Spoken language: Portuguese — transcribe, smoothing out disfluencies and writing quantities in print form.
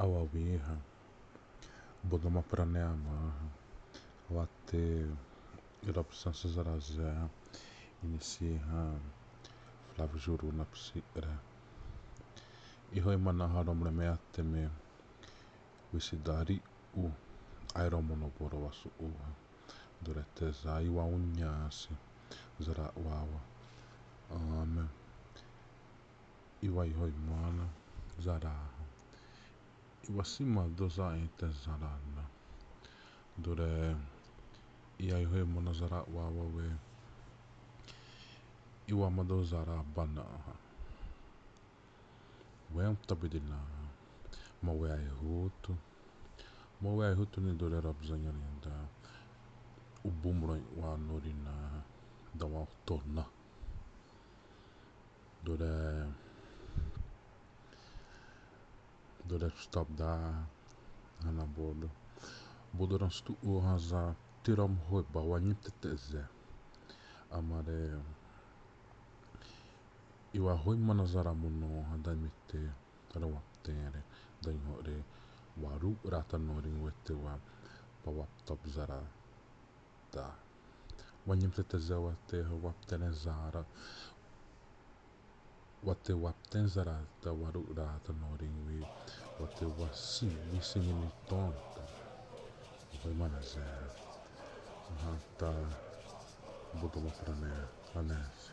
Auauiha, Bodoma Praneamaha, Wate, Irapsansa Zarazé, Iniciha, Flávio Juruna Psire, Ihoi Manaharom Lemeateme, Wisidari U, Airomonoboro Wasu Uha, Dureteza Iwa Unyasi, Zara Wawa, Ame, Iwa Ihoi Mana, Zaraha. Iwasima doza ente zarana dure ia ihoe mana zara wawawe iwa mado zara banaha wem tabidina mawe ai hutu ni dure rabzanyarinda ubumro wa norina da wa torna dure stop da hana bodo stu haza tiram hoi bawa nyimteteze amare iwa hoi mana zara muno hada mite rawaptere dan hore waru rata noring wete wa bawa top zara da wanyimteteze wate waptene zara wate wapten zara da waru rata noring wi wate wisi mini tonta hoi mana zara hata bodoma prane anese